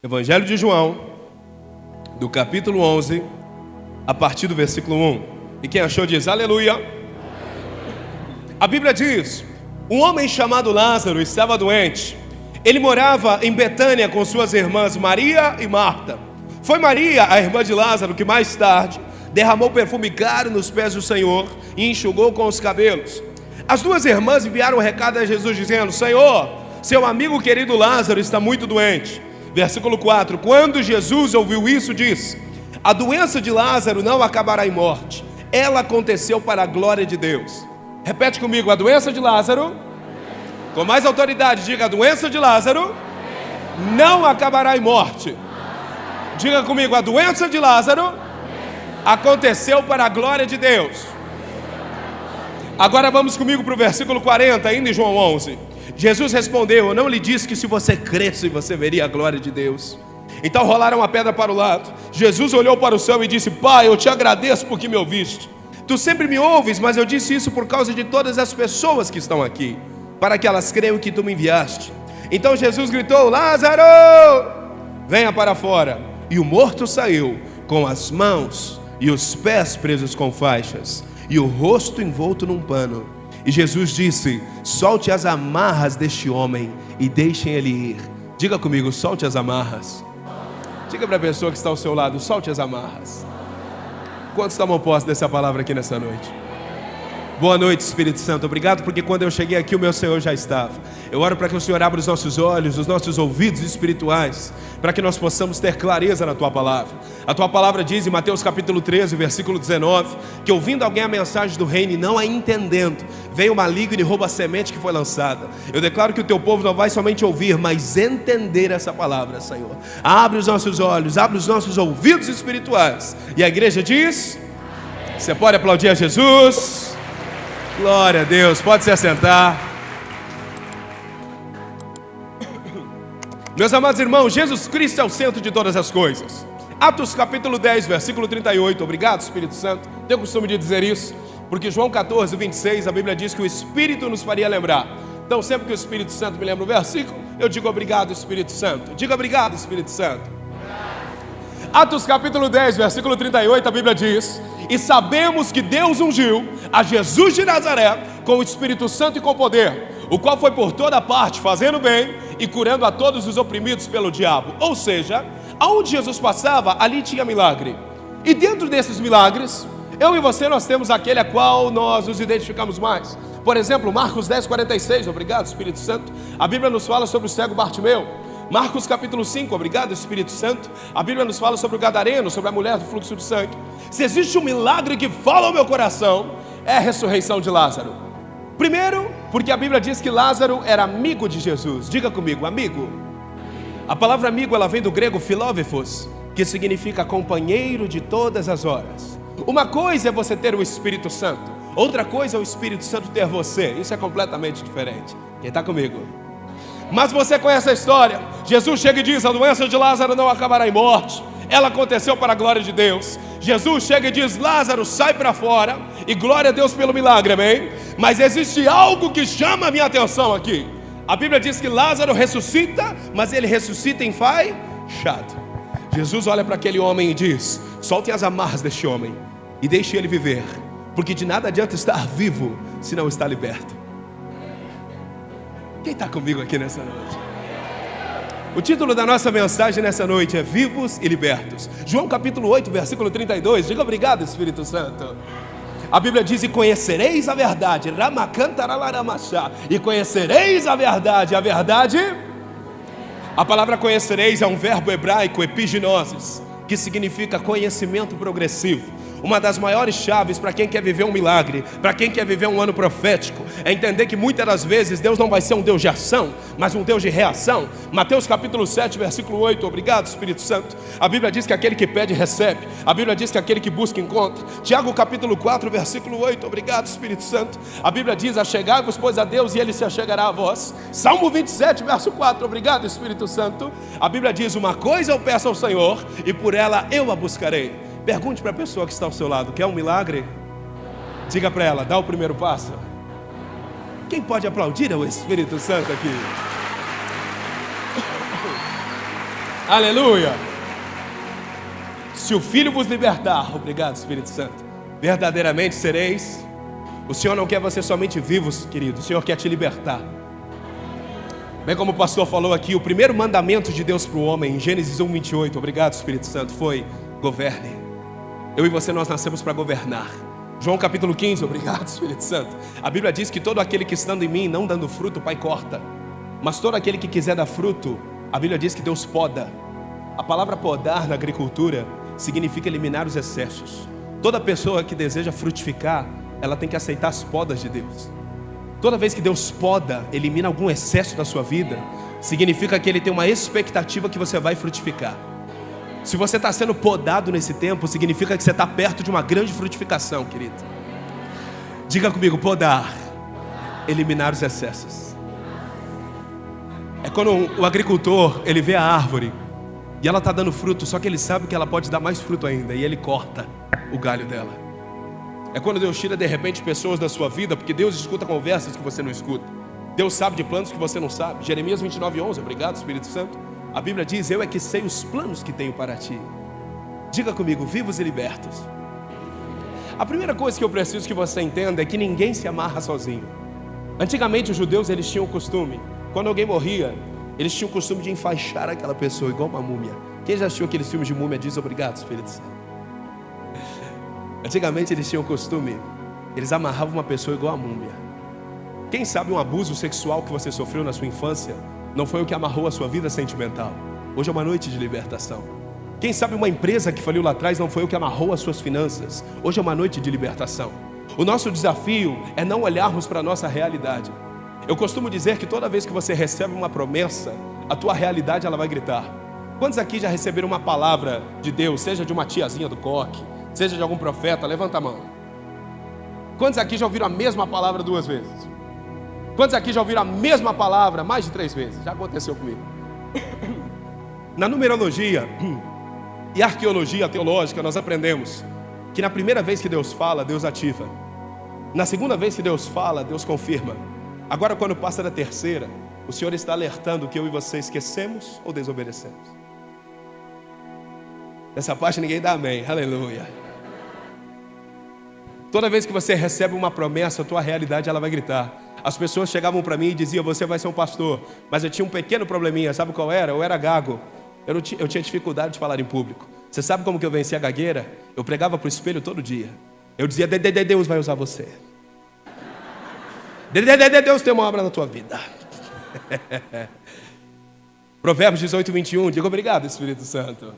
Evangelho de João, do capítulo 11, a partir do versículo 1. E quem achou diz aleluia. A Bíblia diz: um homem chamado Lázaro estava doente. Ele morava em Betânia com suas irmãs Maria e Marta. Foi Maria, a irmã de Lázaro, que mais tarde derramou perfume caro nos pés do Senhor e enxugou com os cabelos. As duas irmãs enviaram um recado a Jesus dizendo: Senhor, seu amigo querido Lázaro está muito doente. Versículo 4: quando Jesus ouviu isso, disse: a doença de Lázaro não acabará em morte, ela aconteceu para a glória de Deus. Repete comigo: a doença de Lázaro, com mais autoridade, diga: a doença de Lázaro não acabará em morte. Diga comigo: a doença de Lázaro aconteceu para a glória de Deus. Agora vamos comigo para o versículo 40, ainda em João 11. Jesus respondeu: eu não lhe disse que se você cresce você veria a glória de Deus? Então rolaram a pedra para o lado. Jesus olhou para o céu e disse: Pai, eu te agradeço porque me ouviste. Tu sempre me ouves, mas eu disse isso por causa de todas as pessoas que estão aqui, para que elas creiam que tu me enviaste. Então Jesus gritou: Lázaro, venha para fora. E o morto saiu, com as mãos e os pés presos com faixas, e o rosto envolto num pano. E Jesus disse: solte as amarras deste homem e deixem ele ir. Diga comigo: solte as amarras. Diga para a pessoa que está ao seu lado: solte as amarras. Quantos tomam posse dessa palavra aqui nessa noite? Boa noite, Espírito Santo. Obrigado porque quando eu cheguei aqui o meu Senhor já estava. Eu oro para que o Senhor abra os nossos olhos, os nossos ouvidos espirituais, para que nós possamos ter clareza na Tua palavra. A Tua palavra diz em Mateus capítulo 13, versículo 19, que ouvindo alguém a mensagem do reino e não a entendendo, vem o maligno e rouba a semente que foi lançada. Eu declaro que o Teu povo não vai somente ouvir, mas entender essa palavra, Senhor. Abre os nossos olhos, abre os nossos ouvidos espirituais. E a igreja diz: você pode aplaudir a Jesus? Glória a Deus, pode se assentar. Meus amados irmãos, Jesus Cristo é o centro de todas as coisas. Atos capítulo 10, versículo 38. Obrigado, Espírito Santo. Tenho o costume de dizer isso, porque João 14, 26, a Bíblia diz que o Espírito nos faria lembrar. Então sempre que o Espírito Santo me lembra o versículo, eu digo obrigado, Espírito Santo. Diga obrigado, Espírito Santo. Atos capítulo 10, versículo 38, a Bíblia diz: e sabemos que Deus ungiu a Jesus de Nazaré com o Espírito Santo e com poder, o qual foi por toda parte fazendo bem e curando a todos os oprimidos pelo diabo. Ou seja, aonde Jesus passava, ali tinha milagre. E dentro desses milagres, eu e você, nós temos aquele a qual nós nos identificamos mais. Por exemplo, Marcos 10, 46, obrigado, Espírito Santo. A Bíblia nos fala sobre o cego Bartimeu. Marcos capítulo 5, obrigado, Espírito Santo. A Bíblia nos fala sobre o gadareno, sobre a mulher do fluxo de sangue. Se existe um milagre que fala ao meu coração, é a ressurreição de Lázaro. Primeiro, porque a Bíblia diz que Lázaro era amigo de Jesus. Diga comigo: amigo. A palavra amigo, ela vem do grego filóvefos, que significa companheiro de todas as horas. Uma coisa é você ter o Espírito Santo, outra coisa é o Espírito Santo ter você. Isso é completamente diferente. Quem está comigo? Mas você conhece a história. Jesus chega e diz: a doença de Lázaro não acabará em morte, ela aconteceu para a glória de Deus. Jesus chega e diz: Lázaro, sai para fora. E glória a Deus pelo milagre, amém? Mas existe algo que chama a minha atenção aqui. A Bíblia diz que Lázaro ressuscita, mas ele ressuscita enfaixado. Jesus olha para aquele homem e diz: soltem as amarras deste homem e deixe ele viver, porque de nada adianta estar vivo se não está liberto. Quem está comigo aqui nessa noite? O título da nossa mensagem nessa noite é Vivos e Libertos. João capítulo 8, versículo 32. Diga obrigado, Espírito Santo. A Bíblia diz: e conhecereis a verdade. E conhecereis a verdade. A verdade, a palavra conhecereis é um verbo hebraico, epiginosis, que significa conhecimento progressivo. Uma das maiores chaves para quem quer viver um milagre, para quem quer viver um ano profético, é entender que muitas das vezes Deus não vai ser um Deus de ação, mas um Deus de reação. Mateus capítulo 7, versículo 8, obrigado, Espírito Santo. A Bíblia diz que aquele que pede, recebe. A Bíblia diz que aquele que busca, encontra. Tiago capítulo 4, versículo 8, obrigado, Espírito Santo. A Bíblia diz: achegai-vos, pois, a Deus, e Ele se achegará a vós. Salmo 27, verso 4, obrigado, Espírito Santo. A Bíblia diz: uma coisa eu peço ao Senhor, e por ela eu a buscarei. Pergunte para a pessoa que está ao seu lado: quer um milagre? Diga para ela: dá o primeiro passo. Quem pode aplaudir ao Espírito Santo aqui? Aleluia. Se o Filho vos libertar, obrigado Espírito Santo, verdadeiramente sereis. O Senhor não quer você somente vivos, querido, o Senhor quer te libertar. Bem como o pastor falou aqui, o primeiro mandamento de Deus para o homem, em Gênesis 1:28, obrigado Espírito Santo, foi: governe. Eu e você, nós nascemos para governar. João capítulo 15, obrigado Espírito Santo. A Bíblia diz que todo aquele que estando em mim, não dando fruto, o Pai corta. Mas todo aquele que quiser dar fruto, a Bíblia diz que Deus poda. A palavra podar na agricultura significa eliminar os excessos. Toda pessoa que deseja frutificar, ela tem que aceitar as podas de Deus. Toda vez que Deus poda, elimina algum excesso da sua vida, significa que Ele tem uma expectativa que você vai frutificar. Se você está sendo podado nesse tempo, significa que você está perto de uma grande frutificação, querido. Diga comigo: podar, eliminar os excessos. É quando o agricultor, ele vê a árvore e ela está dando fruto, só que ele sabe que ela pode dar mais fruto ainda, e ele corta o galho dela. É quando Deus tira de repente pessoas da sua vida, porque Deus escuta conversas que você não escuta. Deus sabe de planos que você não sabe. Jeremias 29:11, obrigado Espírito Santo. A Bíblia diz: eu é que sei os planos que tenho para ti. Diga comigo: vivos e libertos. A primeira coisa que eu preciso que você entenda é que ninguém se amarra sozinho. Antigamente os judeus, eles tinham o costume, quando alguém morria, eles tinham o costume de enfaixar aquela pessoa igual uma múmia. Quem já assistiu aqueles filmes de múmia diz obrigado Espírito Santo. Antigamente eles tinham o costume, eles amarravam uma pessoa igual a múmia. Quem sabe um abuso sexual que você sofreu na sua infância não foi o que amarrou a sua vida sentimental. Hoje é uma noite de libertação. Quem sabe uma empresa que faliu lá atrás não foi o que amarrou as suas finanças. Hoje é uma noite de libertação. O nosso desafio é não olharmos para a nossa realidade. Eu costumo dizer que toda vez que você recebe uma promessa, a tua realidade ela vai gritar. Quantos aqui já receberam uma palavra de Deus, seja de uma tiazinha do coque, seja de algum profeta? Levanta a mão. Quantos aqui já ouviram a mesma palavra 2 vezes? Quantos aqui já ouviram a mesma palavra mais de 3 vezes? Já aconteceu comigo. Na numerologia e arqueologia teológica, nós aprendemos que na primeira vez que Deus fala, Deus ativa. Na segunda vez que Deus fala, Deus confirma. Agora, quando passa da terceira, o Senhor está alertando que eu e você esquecemos ou desobedecemos. Nessa parte ninguém dá amém, aleluia. Toda vez que você recebe uma promessa, a tua realidade ela vai gritar. As pessoas chegavam para mim e diziam: você vai ser um pastor. Mas eu tinha um pequeno probleminha, sabe qual era? Eu era gago, eu tinha dificuldade de falar em público. Você sabe como que eu venci a gagueira? Eu pregava para o espelho todo dia. Eu dizia: Deus vai usar você. Deus tem uma obra na tua vida. Provérbios 18:21, diga obrigado Espírito Santo.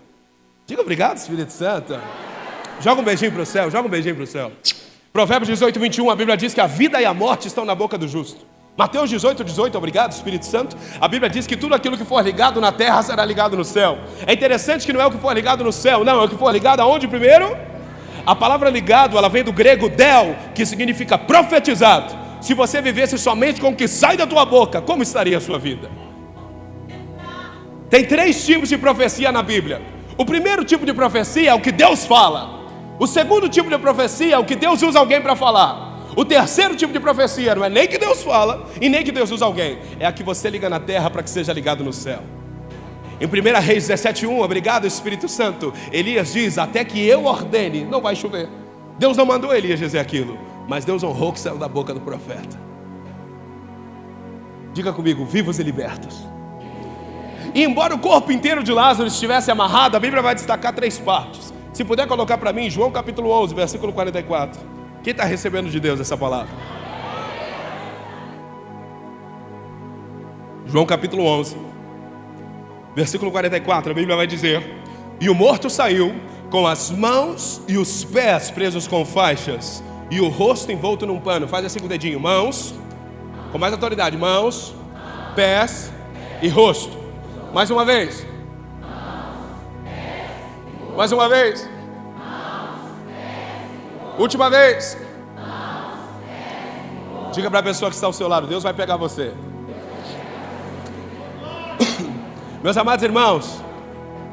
Diga obrigado Espírito Santo. Joga um beijinho para o céu, joga um beijinho para o céu. Provérbios 18:21, a Bíblia diz que a vida e a morte estão na boca do justo. Mateus 18:18, obrigado Espírito Santo. A Bíblia diz que tudo aquilo que for ligado na terra será ligado no céu. É interessante que não é o que for ligado no céu, não, é o que for ligado aonde primeiro? A palavra ligado, ela vem do grego del, que significa profetizado. Se você vivesse somente com o que sai da tua boca, como estaria a sua vida? Tem 3 tipos de profecia na Bíblia. O primeiro tipo de profecia é o que Deus fala. O segundo tipo de profecia é o que Deus usa alguém para falar. O terceiro tipo de profecia não é nem que Deus fala e nem que Deus usa alguém. É a que você liga na terra para que seja ligado no céu. Em 1 Reis 17:1, obrigado Espírito Santo, Elias diz: até que eu ordene, não vai chover. Deus não mandou Elias dizer aquilo, mas Deus honrou o que saiu da boca do profeta. Diga comigo: vivos e libertos. E embora o corpo inteiro de Lázaro estivesse amarrado, a Bíblia vai destacar 3 partes. Se puder colocar para mim, João capítulo 11, versículo 44. Quem está recebendo de Deus essa palavra? João capítulo 11, versículo 44, a Bíblia vai dizer: e o morto saiu com as mãos e os pés presos com faixas e o rosto envolto num pano. Faz assim com o dedinho: mãos, com mais autoridade, mãos, pés e rosto. Mais uma vez. Mais uma vez. Última vez. Diga para a pessoa que está ao seu lado: Deus vai pegar você. Meus amados irmãos,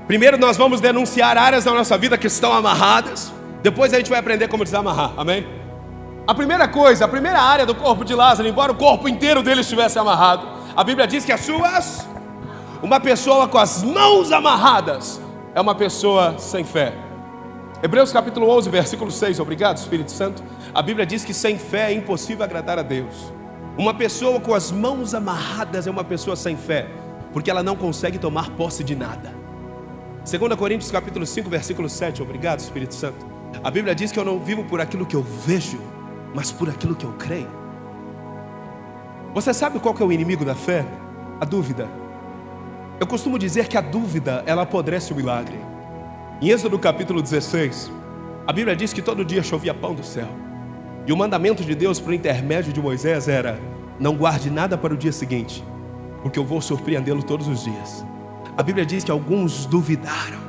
primeiro nós vamos denunciar áreas da nossa vida que estão amarradas. Depois a gente vai aprender como desamarrar, amém? A primeira coisa, a primeira área do corpo de Lázaro, embora o corpo inteiro dele estivesse amarrado, a Bíblia diz que as suas Uma pessoa com as mãos amarradas é uma pessoa sem fé. Hebreus capítulo 11, versículo 6. Obrigado, Espírito Santo. A Bíblia diz que sem fé é impossível agradar a Deus. Uma pessoa com as mãos amarradas é uma pessoa sem fé, porque ela não consegue tomar posse de nada. 2 Coríntios capítulo 5, versículo 7. Obrigado, Espírito Santo. A Bíblia diz que eu não vivo por aquilo que eu vejo, mas por aquilo que eu creio. Você sabe qual que é o inimigo da fé? A dúvida. Eu costumo dizer que a dúvida, ela apodrece o milagre. Em Êxodo capítulo 16, a Bíblia diz que todo dia chovia pão do céu. E o mandamento de Deus por intermédio de Moisés era: não guarde nada para o dia seguinte, porque eu vou surpreendê-lo todos os dias. A Bíblia diz que alguns duvidaram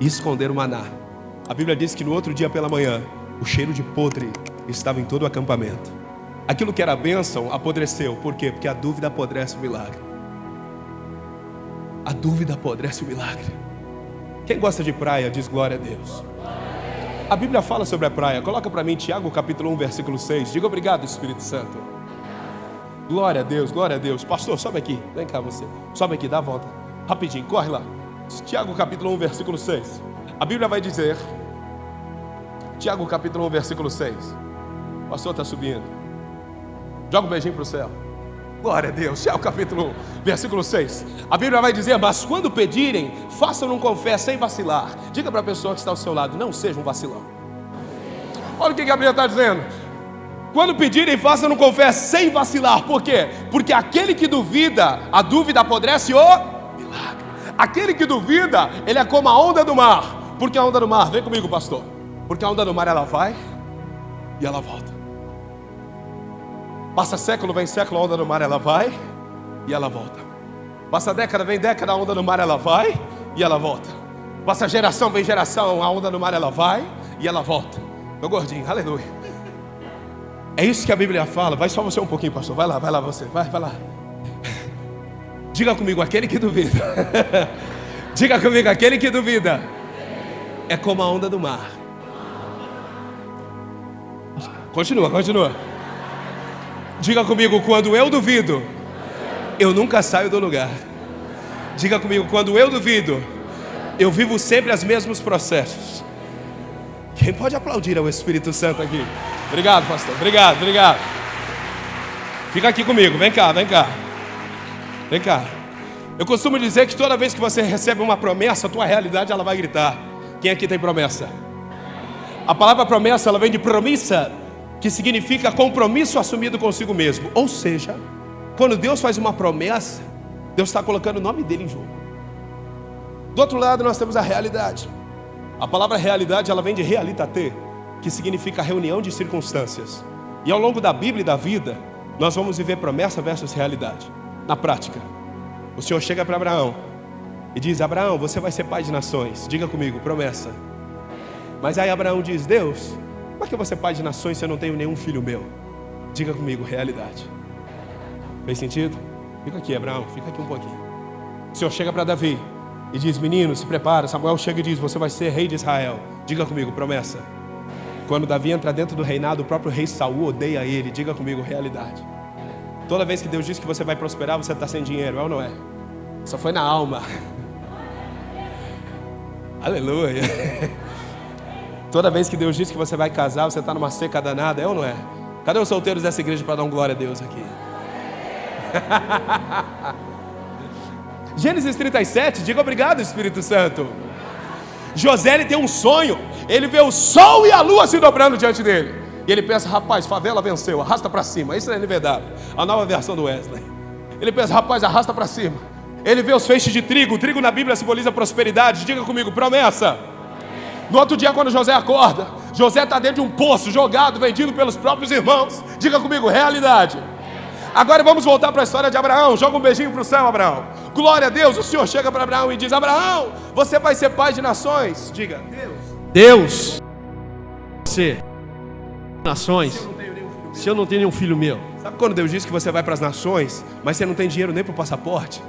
e esconderam o maná. A Bíblia diz que no outro dia pela manhã, o cheiro de podre estava em todo o acampamento. Aquilo que era bênção apodreceu. Por quê? Porque a dúvida apodrece o milagre. A dúvida apodrece o milagre. Quem gosta de praia diz glória a Deus. A Bíblia fala sobre a praia. Coloca para mim Tiago capítulo 1, versículo 6. Diga obrigado, Espírito Santo. Glória a Deus, glória a Deus. Pastor, sobe aqui. Vem cá você. Sobe aqui, dá a volta. Rapidinho, corre lá. Tiago capítulo 1, versículo 6. A Bíblia vai dizer, Tiago capítulo 1, versículo 6. O pastor está subindo. Joga um beijinho para o céu. Glória a Deus. Tiago capítulo 1, versículo 6. A Bíblia vai dizer: mas quando pedirem, façam com fé sem vacilar. Diga para a pessoa que está ao seu lado: não seja um vacilão. Olha o que a Bíblia está dizendo. Quando pedirem, façam com fé sem vacilar. Por quê? Porque aquele que duvida, a dúvida apodrece o milagre. Aquele que duvida, ele é como a onda do mar. Por que a onda do mar? Vem comigo, pastor. Porque a onda do mar, ela vai e ela volta. Passa século, vem século, a onda do mar ela vai e ela volta. Passa década, vem década, a onda do mar ela vai e ela volta. Passa geração, vem geração, a onda do mar ela vai e ela volta. Meu gordinho, aleluia. É isso que a Bíblia fala. Vai só você um pouquinho, pastor. Vai lá você, vai lá. Diga comigo, aquele que duvida. Diga comigo, aquele que duvida é como a onda do mar. Continua. Diga comigo, quando eu duvido, eu nunca saio do lugar. Diga comigo, quando eu duvido, eu vivo sempre os mesmos processos. Quem pode aplaudir ao Espírito Santo aqui? Obrigado, pastor, obrigado. Fica aqui comigo, vem cá. Eu costumo dizer que toda vez que você recebe uma promessa, a tua realidade ela vai gritar. Quem aqui tem promessa? A palavra promessa, ela vem de promissa, que significa compromisso assumido consigo mesmo. Ou seja, quando Deus faz uma promessa, Deus está colocando o nome dele em jogo. Do outro lado nós temos a realidade. A palavra realidade, ela vem de realitate, que significa reunião de circunstâncias. E ao longo da Bíblia e da vida, nós vamos viver promessa versus realidade. Na prática, o Senhor chega para Abraão e diz: Abraão, você vai ser pai de nações. Diga comigo, promessa. Mas aí Abraão diz: Deus, como é que eu vou ser pai de nações se eu não tenho nenhum filho meu? Diga comigo, realidade. Fez sentido? Fica aqui, Abraão, fica aqui um pouquinho. O Senhor chega para Davi e diz: menino, se prepara. Samuel chega e diz: você vai ser rei de Israel. Diga comigo, promessa. Quando Davi entra dentro do reinado, o próprio rei Saul odeia ele. Diga comigo, realidade. Toda vez que Deus diz que você vai prosperar, você está sem dinheiro, é ou não é? Só foi na alma. Aleluia. Toda vez que Deus diz que você vai casar, você está numa seca danada, é ou não é? Cadê os solteiros dessa igreja para dar um glória a Deus aqui? Gênesis 37, diga obrigado, Espírito Santo. José, ele tem um sonho. Ele vê o sol e a lua se dobrando diante dele. E ele pensa: rapaz, favela venceu, arrasta para cima. Isso é NVW, a nova versão do Wesley. Ele pensa: rapaz, arrasta para cima. Ele vê os feixes de trigo. O trigo na Bíblia simboliza prosperidade. Diga comigo, promessa. No outro dia, quando José acorda, José está dentro de um poço, jogado, vendido pelos próprios irmãos. Diga comigo, realidade. Agora vamos voltar para a história de Abraão. Joga um beijinho para o céu, Abraão. Glória a Deus. O Senhor chega para Abraão e diz: Abraão, você vai ser pai de nações. Diga, Deus, você, nações, se eu não tenho nenhum filho meu. Sabe quando Deus diz que você vai para as nações, mas você não tem dinheiro nem para o passaporte?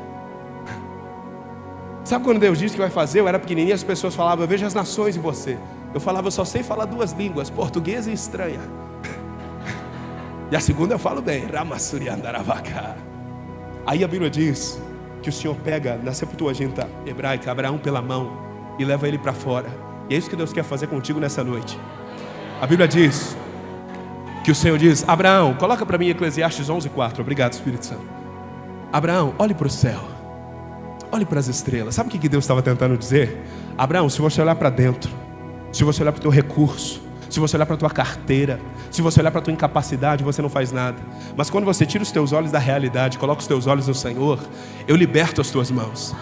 Sabe quando Deus disse que vai fazer? Eu era pequenininho, as pessoas falavam: eu vejo as nações em você. Eu falava: eu só sei falar 2 línguas, português e estranha. E a segunda eu falo bem, Ramassuri Andaravaka. Aí a Bíblia diz que o Senhor pega na Septuaginta hebraica, Abraão pela mão e leva ele para fora. E é isso que Deus quer fazer contigo nessa noite. A Bíblia diz que o Senhor diz: Abraão, coloca para mim Eclesiastes 11:4. Obrigado, Espírito Santo. Abraão, olhe para o céu, olhe para as estrelas. Sabe o que Deus estava tentando dizer? Abraão, se você olhar para dentro, se você olhar para o teu recurso, se você olhar para a tua carteira, se você olhar para a tua incapacidade, você não faz nada. Mas quando você tira os teus olhos da realidade, coloca os teus olhos no Senhor, eu liberto as tuas mãos.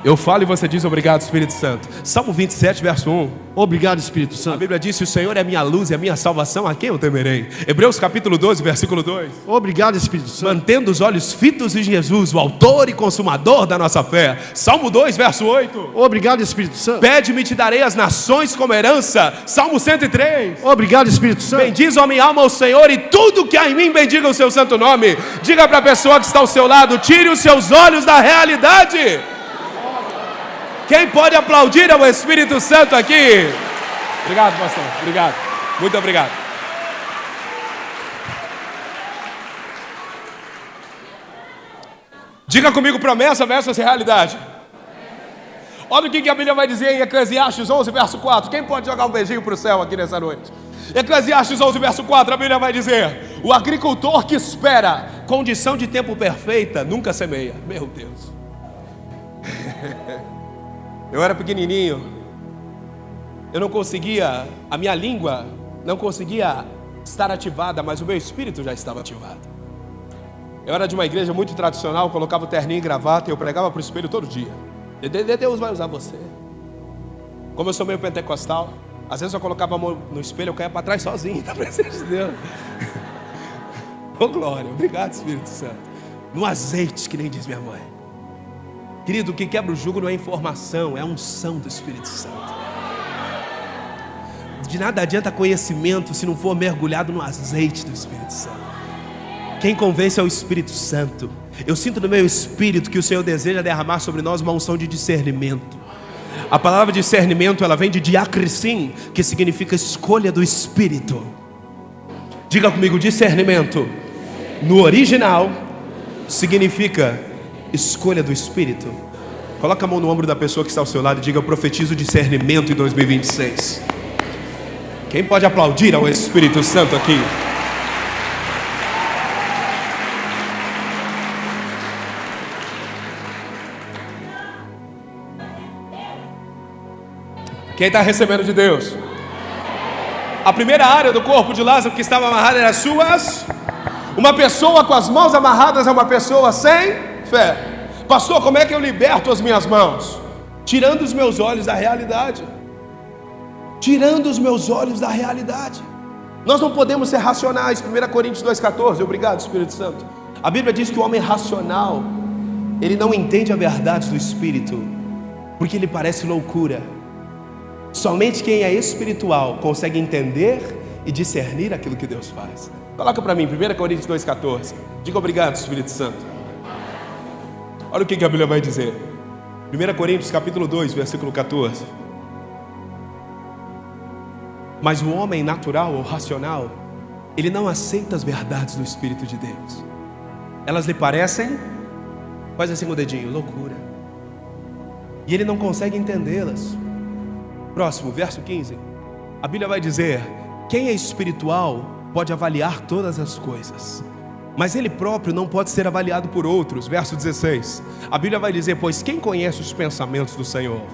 Eu falo e você diz: obrigado, Espírito Santo. Salmo 27, verso 1. Obrigado, Espírito Santo. A Bíblia diz: o Senhor é a minha luz e a minha salvação, a quem eu temerei? Hebreus capítulo 12, versículo 2. Obrigado, Espírito Santo. Mantendo os olhos fitos em Jesus, o autor e consumador da nossa fé. Salmo 2, verso 8. Obrigado, Espírito Santo. Pede-me e te darei as nações como herança. Salmo 103. Obrigado, Espírito Santo. Bendiz a minha alma ao Senhor e tudo que há em mim bendiga o seu santo nome. Diga para a pessoa que está ao seu lado: tire os seus olhos da realidade. Quem pode aplaudir ao Espírito Santo aqui? Obrigado, pastor. Obrigado. Muito obrigado. Diga comigo: promessa versus realidade. Olha o que a Bíblia vai dizer em Eclesiastes 11, verso 4. Quem pode jogar um beijinho para o céu aqui nessa noite? Eclesiastes 11, verso 4, a Bíblia vai dizer: o agricultor que espera condição de tempo perfeita nunca semeia. Meu Deus. Eu era pequenininho, eu não conseguia, a minha língua não conseguia estar ativada, mas o meu espírito já estava ativado. Eu era de uma igreja muito tradicional, colocava o terninho e gravata e eu pregava para o espelho todo dia. Deus vai usar você. Como eu sou meio pentecostal, às vezes eu colocava a mão no espelho, eu caía para trás sozinho, na presença de Deus. Oh glória, obrigado, Espírito Santo. No azeite, que nem diz minha mãe. Querido, o que quebra o jugo não é informação, é a unção do Espírito Santo. De nada adianta conhecimento se não for mergulhado no azeite do Espírito Santo. Quem convence é o Espírito Santo. Eu sinto no meu espírito que o Senhor deseja derramar sobre nós uma unção de discernimento. A palavra discernimento, ela vem de diacrisim, que significa escolha do Espírito. Diga comigo: discernimento no original significa escolha do Espírito. Coloca a mão no ombro da pessoa que está ao seu lado e diga: eu profetizo discernimento em 2026. Quem pode aplaudir ao Espírito Santo aqui? Quem está recebendo de Deus? A primeira área do corpo de Lázaro que estava amarrada era as suas. Uma pessoa com as mãos amarradas é uma pessoa sem fé. Pastor, como é que eu liberto as minhas mãos? Tirando os meus olhos da realidade. Tirando os meus olhos da realidade. Nós não podemos ser racionais. 1 Coríntios 2,14. Obrigado, Espírito Santo. A Bíblia diz que o homem racional, ele não entende a verdade do Espírito, porque ele parece loucura. Somente quem é espiritual consegue entender e discernir aquilo que Deus faz. Coloca para mim 1 Coríntios 2,14. Diga: obrigado, Espírito Santo. Olha o que a Bíblia vai dizer. 1 Coríntios capítulo 2, versículo 14. Mas o homem natural ou racional, ele não aceita as verdades do Espírito de Deus. Elas lhe parecem, faz assim com o dedinho, loucura. E ele não consegue entendê-las. Próximo, verso 15. A Bíblia vai dizer: quem é espiritual pode avaliar todas as coisas, mas ele próprio não pode ser avaliado por outros. Verso 16. A Bíblia vai dizer: pois quem conhece os pensamentos do Senhor?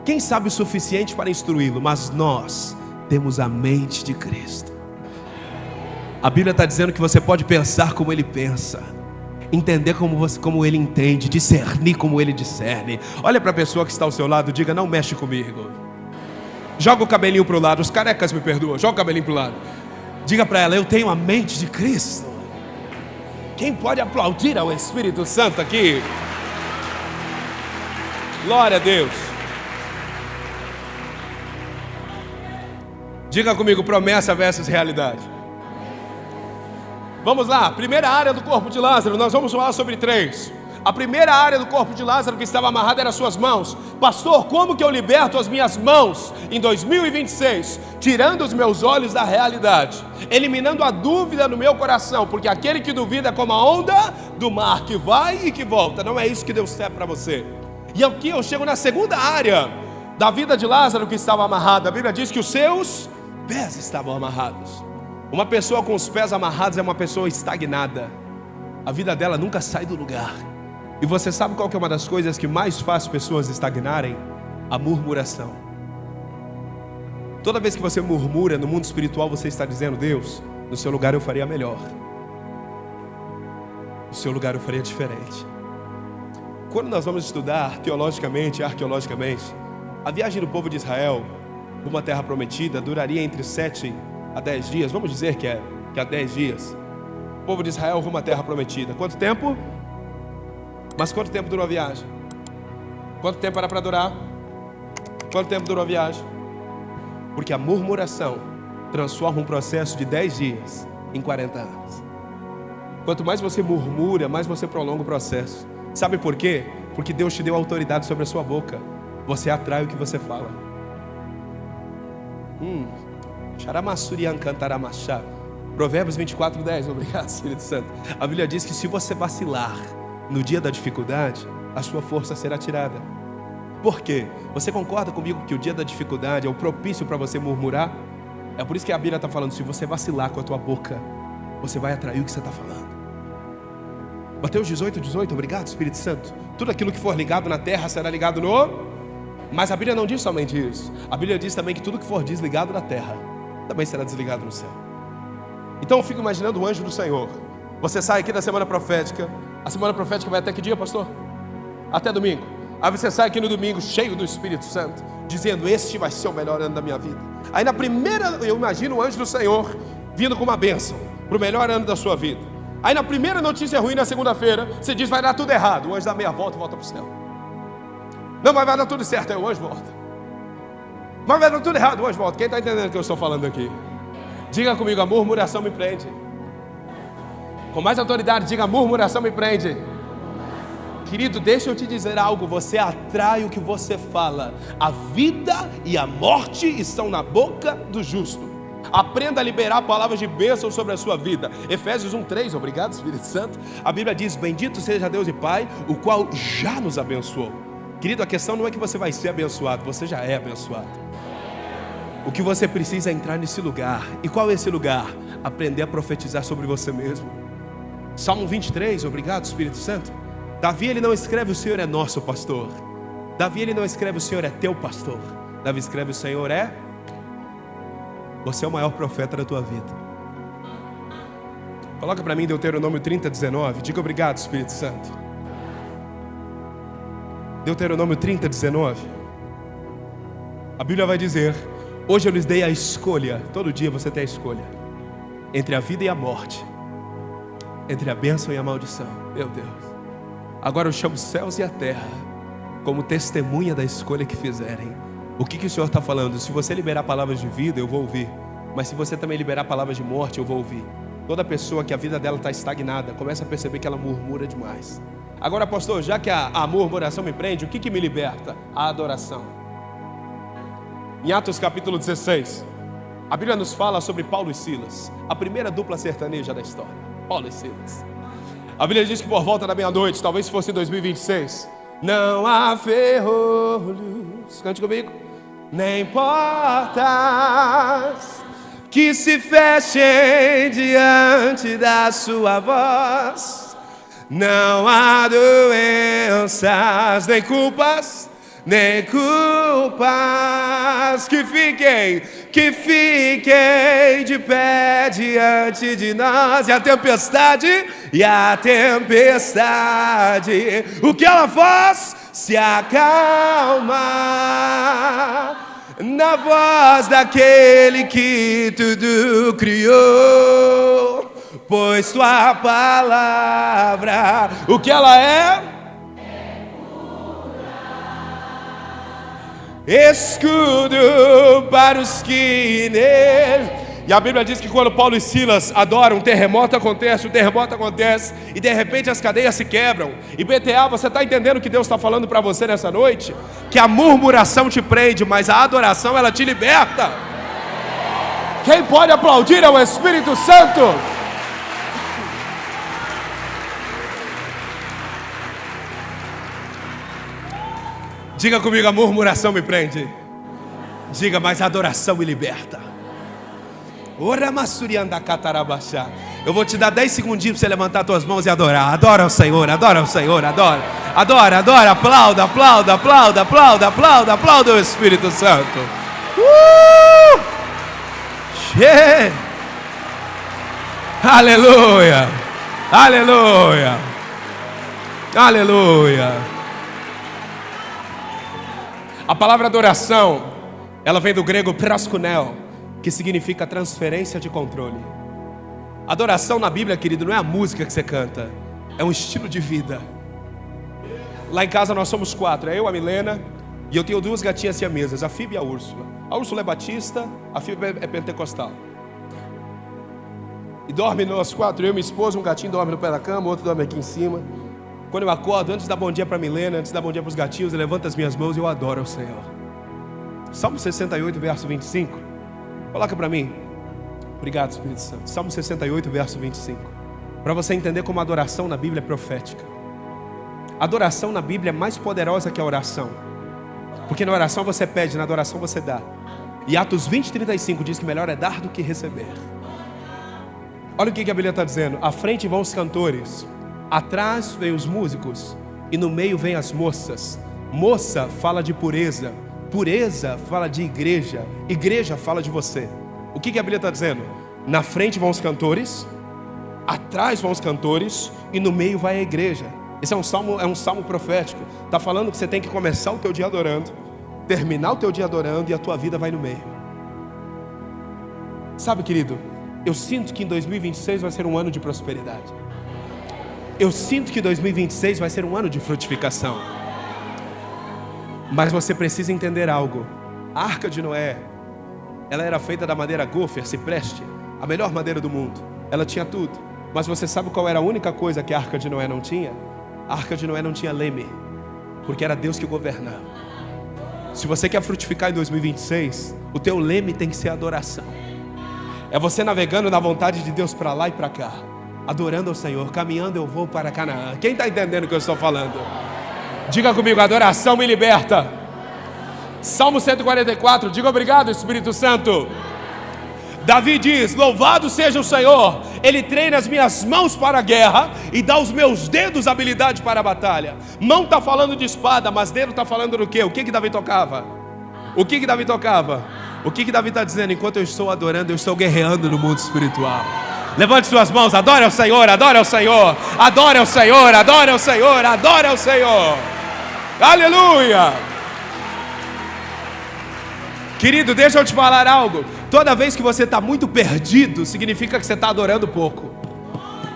Quem sabe o suficiente para instruí-lo? Mas nós temos a mente de Cristo. A Bíblia está dizendo que você pode pensar como Ele pensa, entender como Ele entende, discernir como Ele discerne. Olha para a pessoa que está ao seu lado e diga: não mexe comigo. Joga o cabelinho para o lado. Os carecas me perdoam. Joga o cabelinho para o lado. Diga para ela: eu tenho a mente de Cristo. Quem pode aplaudir ao Espírito Santo aqui? Glória a Deus. Diga comigo: promessa versus realidade. Vamos lá, primeira área do corpo de Lázaro. Nós vamos falar sobre 3. A primeira área do corpo de Lázaro que estava amarrada era as suas mãos. Pastor, como que eu liberto as minhas mãos em 2026? Tirando os meus olhos da realidade, eliminando a dúvida no meu coração, porque aquele que duvida é como a onda do mar, que vai e que volta. Não é isso que Deus quer para você. E aqui eu chego na segunda área da vida de Lázaro que estava amarrado. A Bíblia diz que os seus pés estavam amarrados. Uma pessoa com os pés amarrados é uma pessoa estagnada. A vida dela nunca sai do lugar. E você sabe qual que é uma das coisas que mais faz pessoas estagnarem? A murmuração. Toda vez que você murmura no mundo espiritual, você está dizendo: Deus, no seu lugar eu faria melhor, no seu lugar eu faria diferente. Quando nós vamos estudar teologicamente e arqueologicamente, a viagem do povo de Israel para uma terra prometida duraria entre 7 a 10 dias. Vamos dizer que é 10 dias. O povo de Israel rumo à terra prometida. Quanto tempo? Mas quanto tempo durou a viagem? Quanto tempo era para durar? Quanto tempo durou a viagem? Porque a murmuração transforma um processo de 10 dias em 40 anos. Quanto mais você murmura, mais você prolonga o processo. Sabe por quê? Porque Deus te deu autoridade sobre a sua boca. Você atrai o que você fala. Provérbios 24:10. Obrigado, Espírito Santo. A Bíblia diz que se você vacilar no dia da dificuldade, a sua força será tirada. Por quê? Você concorda comigo que o dia da dificuldade é o propício para você murmurar? É por isso que a Bíblia está falando: se você vacilar com a tua boca, você vai atrair o que você está falando. Mateus 18:18. Obrigado, Espírito Santo. Tudo aquilo que for ligado na terra será ligado no... Mas a Bíblia não diz somente isso. A Bíblia diz também que tudo que for desligado na terra também será desligado no céu. Então eu fico imaginando o anjo do Senhor. Você sai aqui da semana profética. A semana profética vai até que dia, pastor? Até domingo. Aí você sai aqui no domingo cheio do Espírito Santo, dizendo: este vai ser o melhor ano da minha vida. Aí na primeira, eu imagino o anjo do Senhor vindo com uma bênção para o melhor ano da sua vida. Aí na primeira notícia ruim, na segunda-feira, você diz: vai dar tudo errado. O anjo dá meia volta e volta para o céu. Não, mas vai dar tudo certo. Aí o anjo volta. Mas vai dar tudo errado. O anjo volta. Quem está entendendo o que eu estou falando aqui? Diga comigo: a murmuração me prende. Com mais autoridade, diga: a murmuração me prende. Querido, deixa eu te dizer algo: você atrai o que você fala. A vida e a morte estão na boca do justo. Aprenda a liberar palavras de bênção sobre a sua vida. Efésios 1:3, obrigado, Espírito Santo. A Bíblia diz: bendito seja Deus e Pai, o qual já nos abençoou. Querido, a questão não é que você vai ser abençoado, você já é abençoado. O que você precisa é entrar nesse lugar. E qual é esse lugar? Aprender a profetizar sobre você mesmo. Salmo 23, obrigado, Espírito Santo. Davi, ele não escreve: o Senhor é nosso pastor. Davi, ele não escreve: o Senhor é teu pastor. Davi escreve: o Senhor é... Você é o maior profeta da tua vida. Coloca para mim Deuteronômio 30:19. Diga: obrigado, Espírito Santo. Deuteronômio 30:19. A Bíblia vai dizer: hoje eu lhes dei a escolha. Todo dia você tem a escolha entre a vida e a morte, entre a bênção e a maldição. Meu Deus. Agora eu chamo os céus e a terra como testemunha da escolha que fizerem. O que o Senhor está falando? Se você liberar palavras de vida, eu vou ouvir. Mas se você também liberar palavras de morte, eu vou ouvir. Toda pessoa que a vida dela está estagnada, começa a perceber que ela murmura demais. Agora, pastor, já que a murmuração me prende, o que me liberta? A adoração. Em Atos capítulo 16, a Bíblia nos fala sobre Paulo e Silas, a primeira dupla sertaneja da história. Paulo e Silas. A Bíblia diz que por volta da meia-noite, talvez fosse em 2026, não há ferrolhos, cante comigo, nem portas que se fechem diante da sua voz. Não há doenças, nem culpas que fiquem de pé diante de nós. E a tempestade, o que ela faz? Se acalma na voz daquele que tudo criou. Pois tua palavra, o que ela é? Escudo para os que nele E a Bíblia diz que quando Paulo e Silas adoram, um terremoto acontece, e de repente as cadeias se quebram. E BTA, você está entendendo o que Deus está falando para você nessa noite? Que a murmuração te prende, mas a adoração ela te liberta. Quem pode aplaudir é o Espírito Santo. Diga comigo, a murmuração me prende. Diga, mas a adoração me liberta. Eu vou te dar 10 segundinhos para você levantar as tuas mãos e adorar. Adora o Senhor, adora o Senhor, adora. Adora, adora, aplauda, aplauda, aplauda, aplauda, aplauda, aplauda o Espírito Santo. Aleluia, aleluia, aleluia. A palavra adoração, ela vem do grego proskuneo, que significa transferência de controle. Adoração na Bíblia, querido, não é a música que você canta, é um estilo de vida. Lá em casa nós somos 4, é eu, a Milena, e eu tenho 2 gatinhas siamesas, a Phoebe e a Úrsula. A Úrsula é batista, a Phoebe é pentecostal. E dorme nós 4, eu e minha esposa, um gatinho dorme no pé da cama, outro dorme aqui em cima. Quando eu acordo, antes de dar bom dia para a Milena, antes de dar bom dia para os gatinhos, eu levanto as minhas mãos e eu adoro ao Senhor. Salmo 68, verso 25. Coloca para mim. Obrigado, Espírito Santo. Salmo 68, verso 25. Para você entender como a adoração na Bíblia é profética. A adoração na Bíblia é mais poderosa que a oração. Porque na oração você pede, na adoração você dá. E Atos 20, 35 diz que melhor é dar do que receber. Olha o que a Bíblia está dizendo. À frente vão os cantores, atrás vem os músicos, e no meio vem as moças. Moça fala de pureza, pureza fala de igreja, igreja fala de você. O que a Bíblia está dizendo? Na frente vão os cantores, atrás vão os cantores, e no meio vai a igreja. Esse é um salmo profético. Está falando que você tem que começar o teu dia adorando, terminar o teu dia adorando, e a tua vida vai no meio. Sabe, querido, eu sinto que em 2026 vai ser um ano de prosperidade. Eu sinto que 2026 vai ser um ano de frutificação. Mas você precisa entender algo. A arca de Noé, ela era feita da madeira gopher, cipreste, a melhor madeira do mundo. Ela tinha tudo. Mas você sabe qual era a única coisa que a arca de Noé não tinha? A arca de Noé não tinha leme, porque era Deus que governava. Se você quer frutificar em 2026, o teu leme tem que ser adoração. É você navegando na vontade de Deus para lá e para cá, adorando ao Senhor, caminhando eu vou para Canaã. Quem está entendendo o que eu estou falando? Diga comigo, adoração me liberta. Salmo 144, diga obrigado, Espírito Santo. Davi diz, louvado seja o Senhor, Ele treina as minhas mãos para a guerra e dá aos meus dedos habilidade para a batalha. Mão está falando de espada, mas dedo está falando do quê? O que Davi tocava? O que Davi tocava? O que Davi está dizendo? Enquanto eu estou adorando, eu estou guerreando no mundo espiritual. Levante suas mãos, adore ao Senhor, adore ao Senhor, adore ao Senhor, adore ao Senhor, adore ao Senhor. Aleluia! Querido, deixa eu te falar algo. Toda vez que você está muito perdido, significa que você está adorando pouco.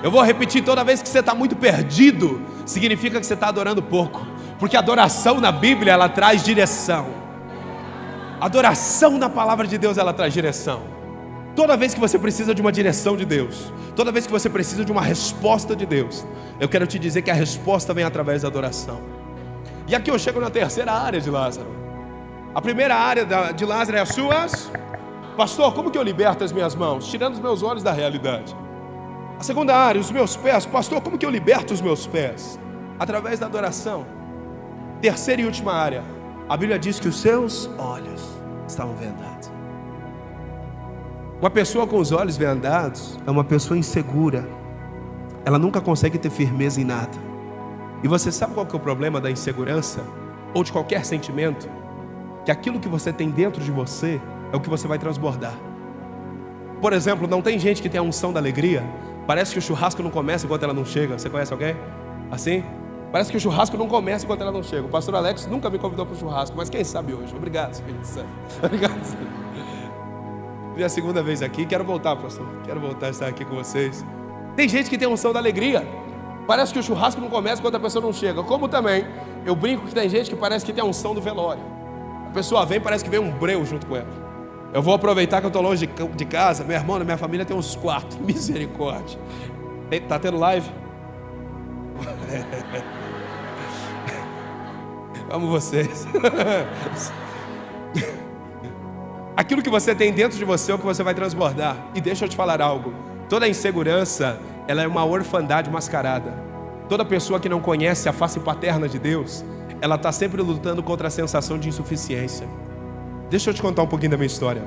Eu vou repetir, toda vez que você está muito perdido, significa que você está adorando pouco. Porque a adoração na Bíblia, ela traz direção. A adoração na palavra de Deus, ela traz direção. Toda vez que você precisa de uma direção de Deus, toda vez que você precisa de uma resposta de Deus, eu quero te dizer que a resposta vem através da adoração. E aqui eu chego na terceira área de Lázaro. A primeira área de Lázaro é as suas. Pastor, como que eu liberto as minhas mãos? Tirando os meus olhos da realidade. A segunda área, os meus pés. Pastor, como que eu liberto os meus pés? Através da adoração. Terceira e última área, a Bíblia diz que os seus olhos estavam vendados. Uma pessoa com os olhos vendados é uma pessoa insegura. Ela nunca consegue ter firmeza em nada. E você sabe qual que é o problema da insegurança? Ou de qualquer sentimento? Que aquilo que você tem dentro de você é o que você vai transbordar. Por exemplo, não tem gente que tem a unção da alegria? Parece que o churrasco não começa enquanto ela não chega. Você conhece alguém? Assim? Parece que o churrasco não começa enquanto ela não chega. O pastor Alex nunca me convidou para o churrasco, mas quem sabe hoje? Obrigado, Espírito Santo. Obrigado. Minha segunda vez aqui, quero voltar, pastor. Quero voltar a estar aqui com vocês. Tem gente que tem a unção da alegria. Parece que o churrasco não começa enquanto a pessoa não chega. Como também, eu brinco que tem gente que parece que tem a unção do velório. A pessoa vem, parece que vem um breu junto com ela. Eu vou aproveitar que eu estou longe de casa. Meu irmão, na minha família tem uns 4. Misericórdia. Tá tendo live? Amo vocês. Aquilo que você tem dentro de você é o que você vai transbordar. E deixa eu te falar algo. Toda insegurança, ela é uma orfandade mascarada. Toda pessoa que não conhece a face paterna de Deus, ela está sempre lutando contra a sensação de insuficiência. Deixa eu te contar um pouquinho da minha história.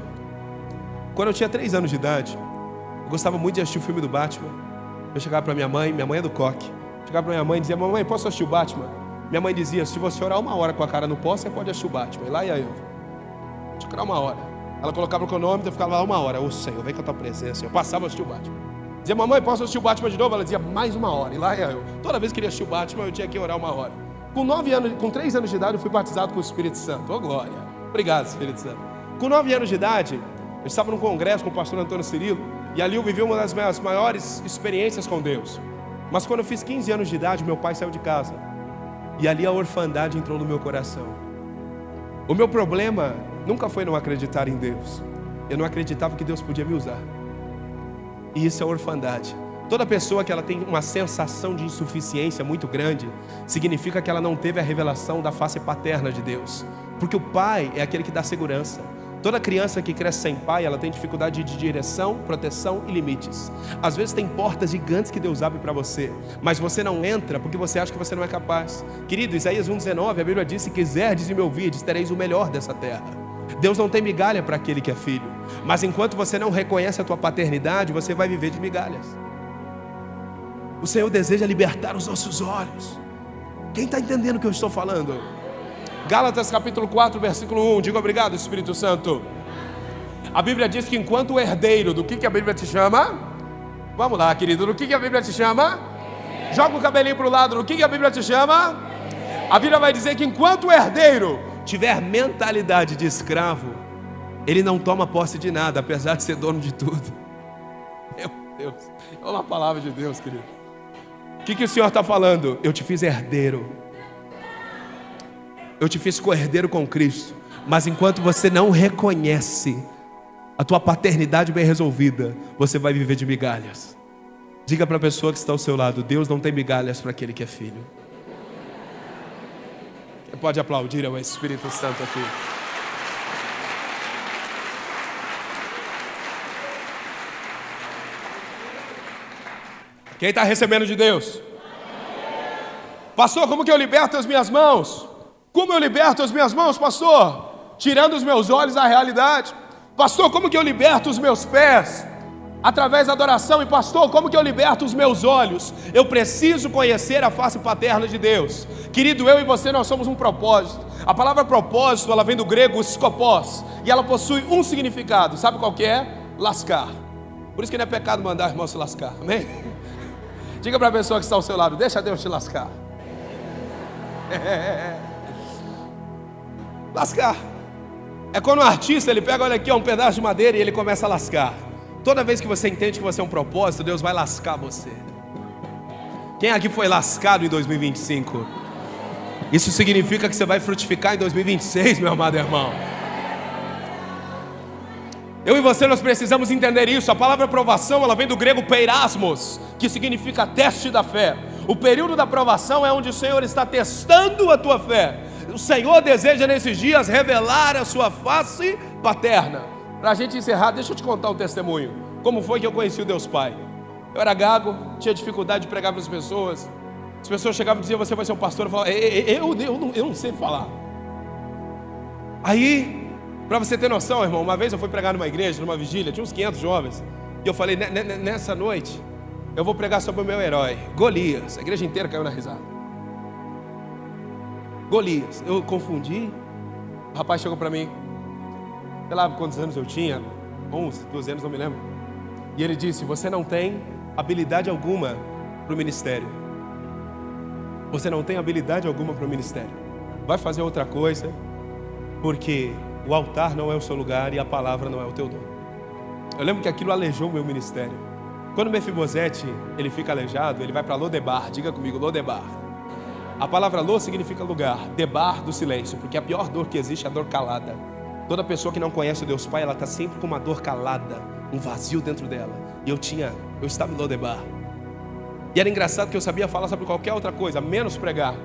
Quando eu tinha 3 anos de idade, eu gostava muito de assistir o filme do Batman. Eu chegava para minha mãe é do coque. Chegava para minha mãe e dizia: mamãe, posso assistir o Batman? Minha mãe dizia: se você orar 1 hora com a cara no pó, você pode assistir o Batman. E lá ia eu. Deixa eu orar 1 hora. Ela colocava o cronômetro, eu ficava lá 1 hora. Ô Senhor, vem com a tua presença. Eu passava a assistir o Batman. Dizia: mamãe, posso assistir o Batman de novo? Ela dizia: mais 1 hora. E lá ia eu. Toda vez que queria assistir o Batman, eu tinha que orar 1 hora. Com 3 anos de idade, eu fui batizado com o Espírito Santo. Ô glória. Obrigado, Espírito Santo. Com 9 anos de idade, eu estava num congresso com o pastor Antônio Cirilo. E ali eu vivi uma das minhas maiores experiências com Deus. Mas quando eu fiz 15 anos de idade, meu pai saiu de casa. E ali a orfandade entrou no meu coração. O meu problema nunca foi não acreditar em Deus. Eu não acreditava que Deus podia me usar. E isso é orfandade. Toda pessoa que ela tem uma sensação de insuficiência muito grande, significa que ela não teve a revelação da face paterna de Deus. Porque o pai é aquele que dá segurança. Toda criança que cresce sem pai, ela tem dificuldade de direção, proteção e limites. Às vezes tem portas gigantes que Deus abre para você, mas você não entra porque você acha que você não é capaz. Querido, Isaías 1,19, a Bíblia diz: se quiserdes e me ouvirdes, tereis o melhor dessa terra. Deus não tem migalha para aquele que é filho. Mas enquanto você não reconhece a tua paternidade, você vai viver de migalhas. O Senhor deseja libertar os nossos olhos. Quem está entendendo o que eu estou falando? Gálatas capítulo 4, versículo 1. Diga obrigado, Espírito Santo. A Bíblia diz que enquanto herdeiro, do que a Bíblia te chama? Vamos lá, querido, do que a Bíblia te chama? Joga o cabelinho para o lado, do que a Bíblia te chama? A Bíblia vai dizer que enquanto o herdeiro tiver mentalidade de escravo, ele não toma posse de nada, apesar de ser dono de tudo. Meu Deus, é uma palavra de Deus, querido. O que o Senhor está falando? Eu te fiz herdeiro. Eu te fiz co-herdeiro com Cristo. Mas enquanto você não reconhece a tua paternidade bem resolvida, você vai viver de migalhas. Diga para a pessoa que está ao seu lado: Deus não tem migalhas para aquele que é filho. Você pode aplaudir ao Espírito Santo aqui. Quem está recebendo de Deus? Pastor, como que eu liberto as minhas mãos? Como eu liberto as minhas mãos, pastor? Tirando os meus olhos da realidade. Pastor, como que eu liberto os meus pés? Através da adoração. E pastor, como que eu liberto os meus olhos? Eu preciso conhecer a face paterna de Deus. Querido, eu e você, nós somos um propósito. A palavra propósito, ela vem do grego skopos, e ela possui um significado. Sabe qual que é? Lascar. Por isso que não é pecado mandar o irmão se lascar, amém? Diga para a pessoa que está ao seu lado: deixa Deus te lascar. Lascar é quando um artista, ele pega, olha aqui, um pedaço de madeira e ele começa a lascar. Toda vez que você entende que você é um propósito, Deus vai lascar você. Quem aqui foi lascado em 2025? Isso significa que você vai frutificar em 2026, meu amado irmão. Eu e você, nós precisamos entender isso. A palavra provação, ela vem do grego peirasmos, que significa teste da fé. O período da provação é onde o Senhor está testando a tua fé. O Senhor deseja nesses dias revelar a sua face paterna. Para a gente encerrar, deixa eu te contar um testemunho. Como foi que eu conheci o Deus Pai? Eu era gago, tinha dificuldade de pregar para as pessoas. As pessoas chegavam e diziam: você vai ser um pastor? Eu falava: eu não sei falar. Aí, para você ter noção, irmão, uma vez eu fui pregar numa igreja, numa vigília, tinha uns 500 jovens. E eu falei: nessa noite eu vou pregar sobre o meu herói, Golias. A igreja inteira caiu na risada. Golias. Eu confundi. O rapaz chegou para mim, sei lá quantos anos eu tinha, 11, 12 anos, não me lembro. E ele disse: você não tem habilidade alguma para o ministério. Você não tem habilidade alguma para o ministério. Vai fazer outra coisa, porque o altar não é o seu lugar e a palavra não é o teu dom. Eu lembro que aquilo aleijou o meu ministério. Quando Mefibosete, ele fica aleijado, ele vai para Lodebar. Diga comigo, Lodebar. A palavra Lô significa lugar, Debar do silêncio, porque a pior dor que existe é a dor calada. Toda pessoa que não conhece o Deus Pai, ela está sempre com uma dor calada, um vazio dentro dela. E eu estava em Lodebar. E era engraçado que eu sabia falar sobre qualquer outra coisa, menos pregar.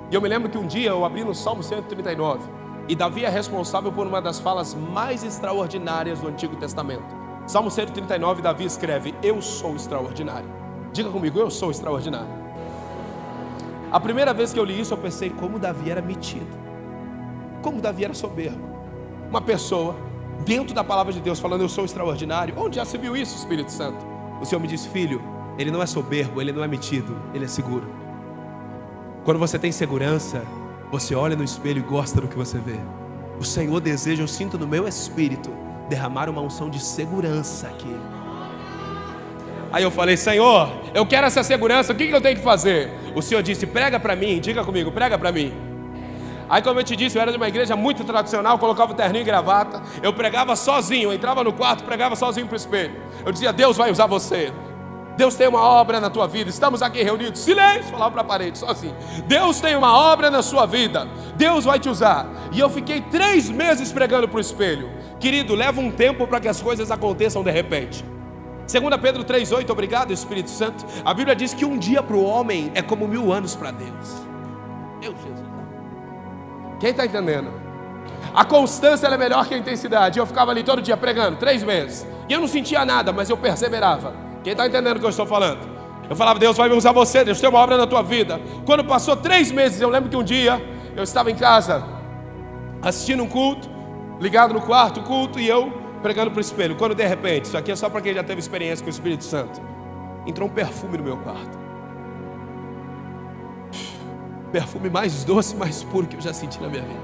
E eu me lembro que um dia eu abri no Salmo 139. E Davi é responsável por uma das falas mais extraordinárias do Antigo Testamento. Salmo 139, Davi escreve: eu sou extraordinário. Diga comigo, eu sou extraordinário. A primeira vez que eu li isso, eu pensei como Davi era metido, como Davi era soberbo. Uma pessoa dentro da palavra de Deus falando eu sou extraordinário. Onde já se viu isso, Espírito Santo? O Senhor me disse: filho, ele não é soberbo, ele não é metido, ele é seguro. Quando você tem segurança, você olha no espelho e gosta do que você vê. O Senhor deseja, eu sinto no meu espírito, derramar uma unção de segurança aqui. Aí eu falei: Senhor, eu quero essa segurança, o que eu tenho que fazer? O Senhor disse: prega para mim. Diga comigo, prega para mim. Aí, como eu te disse, eu era de uma igreja muito tradicional, colocava o terninho e gravata. Eu pregava sozinho, eu entrava no quarto, pregava sozinho para o espelho. Eu dizia: Deus vai usar você, Deus tem uma obra na tua vida. Estamos aqui reunidos, silêncio, falava para a parede, sozinho. Deus tem uma obra na sua vida, Deus vai te usar. E eu fiquei 3 meses pregando para o espelho. Querido, leva um tempo para que as coisas aconteçam de repente. 2 Pedro 3,8, obrigado Espírito Santo. A Bíblia diz que um dia para o homem é como 1000 anos para Deus. Meu Jesus. Quem está entendendo? A constância é melhor que a intensidade. Eu ficava ali todo dia pregando, 3 meses. E eu não sentia nada, mas eu perseverava. Quem está entendendo o que eu estou falando? Eu falava: Deus vai usar você, Deus tem uma obra na tua vida. Quando passou 3 meses, eu lembro que um dia eu estava em casa assistindo um culto, ligado no quarto, culto, e eu pregando para o espelho. Quando de repente, isso aqui é só para quem já teve experiência com o Espírito Santo, entrou um perfume no meu quarto. Perfume mais doce, mais puro que eu já senti na minha vida.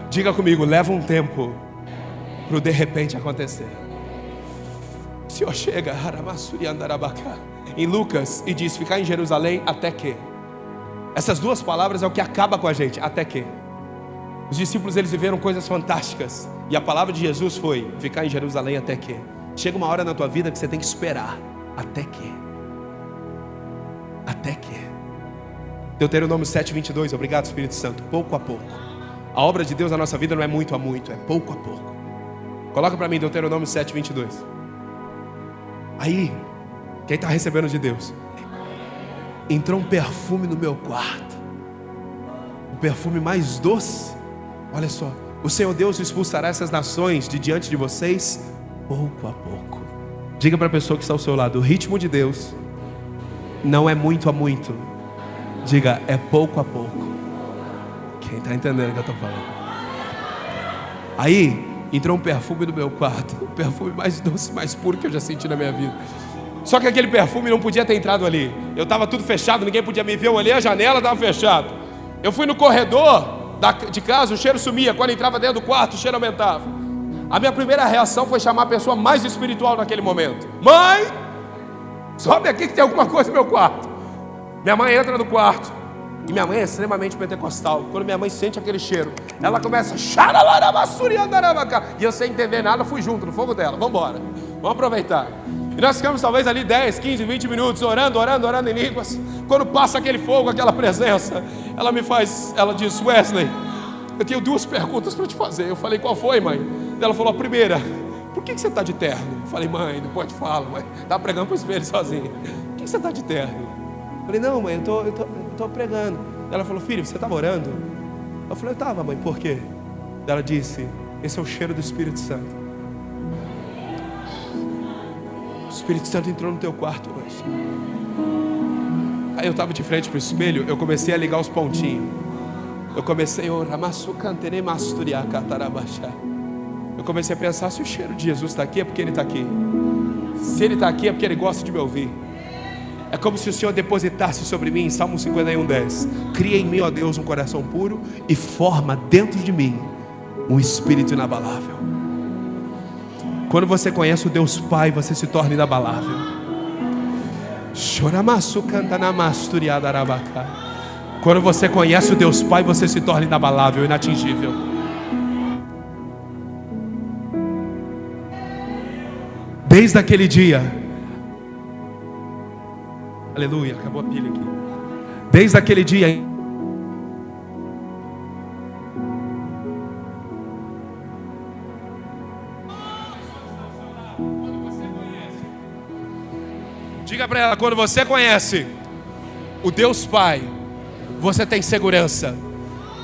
Diga comigo, leva um tempo para o de repente acontecer. O Senhor chega em Lucas e diz: ficar em Jerusalém até que. Essas 2 palavras é o que acaba com a gente, até que. Os discípulos, eles viveram coisas fantásticas, e a palavra de Jesus foi: ficar em Jerusalém até que. Chega uma hora na tua vida que você tem que esperar, até que. Até que. Deuteronômio 7:22, obrigado Espírito Santo. Pouco a pouco. A obra de Deus na nossa vida não é muito a muito, é pouco a pouco. Coloca para mim Deuteronômio 7:22. Aí, quem está recebendo de Deus? Entrou um perfume no meu quarto, o perfume mais doce. Olha só: o Senhor Deus expulsará essas nações de diante de vocês, pouco a pouco. Diga para a pessoa que está ao seu lado: o ritmo de Deus não é muito a muito. Diga: é pouco a pouco. Quem está entendendo o que eu estou falando? Aí entrou um perfume no meu quarto, o perfume mais doce, mais puro que eu já senti na minha vida. Só que aquele perfume não podia ter entrado ali. Eu estava tudo fechado, ninguém podia me ver. Eu olhei a janela, estava fechado. Eu fui no corredor de casa, o cheiro sumia. Quando entrava dentro do quarto, o cheiro aumentava. A minha primeira reação foi chamar a pessoa mais espiritual naquele momento: mãe, sobe aqui que tem alguma coisa no meu quarto. Minha mãe entra no quarto, e minha mãe é extremamente pentecostal. Quando minha mãe sente aquele cheiro, ela começa e eu sem entender nada, fui junto no fogo dela. Vamos embora, vamos aproveitar. E nós ficamos talvez ali 10, 15, 20 minutos orando em línguas. Quando passa aquele fogo, aquela presença, ela diz: Wesley, eu tenho 2 perguntas para te fazer. Eu falei: qual foi, mãe? Ela falou: a primeira, por que você está de terno? Eu falei: mãe, não pode falar, mãe. Estava pregando para o espelho sozinho. Por que você está de terno? Eu falei: não, mãe, eu tô pregando. Ela falou: filho, você estava orando? Eu falei: eu estava, mãe, por quê? Ela disse: esse é o cheiro do Espírito Santo. O Espírito Santo entrou no teu quarto hoje. Aí eu estava de frente para o espelho, eu comecei a ligar os pontinhos. Eu comecei a Eu comecei a pensar: se o cheiro de Jesus está aqui, é porque Ele está aqui. Se Ele está aqui, é porque Ele gosta de me ouvir. É como se o Senhor depositasse sobre mim, em Salmo 51:10: cria em mim, ó Deus, um coração puro e forma dentro de mim um espírito inabalável. Quando você conhece o Deus Pai, você se torna inabalável. Quando você conhece o Deus Pai, você se torna inabalável, inatingível. Desde aquele dia, aleluia, acabou a pilha aqui. Desde aquele dia, Diga para ela, quando você conhece o Deus Pai, você tem segurança,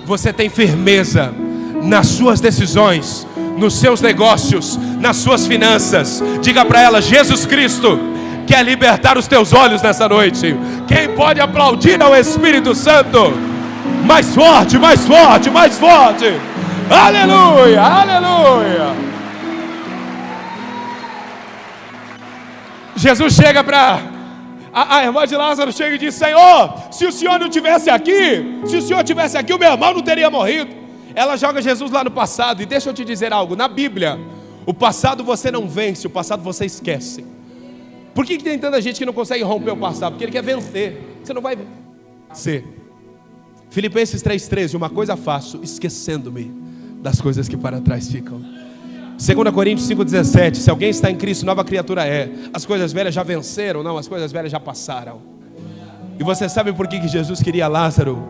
você tem firmeza nas suas decisões, nos seus negócios, nas suas finanças. Diga para ela, Jesus Cristo quer libertar os teus olhos nessa noite. Quem pode aplaudir ao Espírito Santo? Mais forte, mais forte, mais forte. Aleluia, aleluia. Jesus chega para... A irmã de Lázaro chega e diz, Senhor, se o Senhor não tivesse aqui, se o Senhor tivesse aqui, o meu irmão não teria morrido. Ela joga Jesus lá no passado. E deixa eu te dizer algo, na Bíblia, o passado você não vence, o passado você esquece. Por que tem tanta gente que não consegue romper o passado? Porque ele quer vencer. Você não vai vencer. Filipenses 3,13, uma coisa faço, esquecendo-me das coisas que para trás ficam. 2 Coríntios 5,17, se alguém está em Cristo, nova criatura é. As coisas velhas já venceram, não, as coisas velhas já passaram. E você sabe por que Jesus queria Lázaro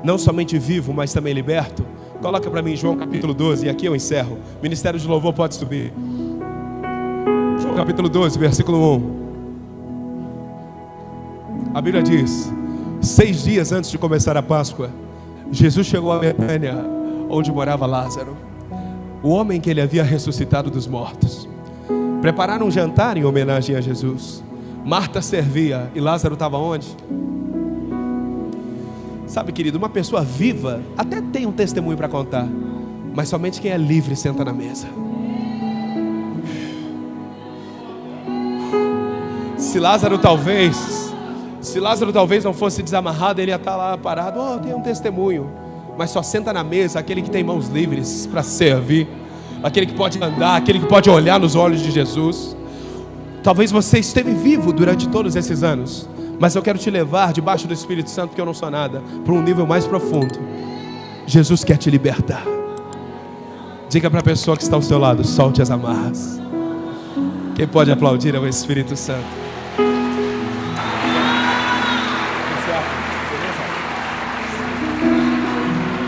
não somente vivo, mas também liberto? Coloca para mim João capítulo 12, e aqui eu encerro. Ministério de louvor pode subir. João capítulo 12, versículo 1. A Bíblia diz, 6 dias antes de começar a Páscoa, Jesus chegou a Betânia, onde morava Lázaro, o homem que ele havia ressuscitado dos mortos. Prepararam um jantar em homenagem a Jesus. Marta servia e Lázaro estava onde? Sabe, querido, uma pessoa viva até tem um testemunho para contar, mas somente quem é livre senta na mesa. Se Lázaro talvez não fosse desamarrado, ele ia estar lá parado. Oh, tem um testemunho. Mas só senta na mesa aquele que tem mãos livres para servir, aquele que pode andar, aquele que pode olhar nos olhos de Jesus. Talvez você esteve vivo durante todos esses anos, mas eu quero te levar debaixo do Espírito Santo, que eu não sou nada, para um nível mais profundo. Jesus quer te libertar. Diga para a pessoa que está ao seu lado, solte as amarras. Quem pode aplaudir é o Espírito Santo.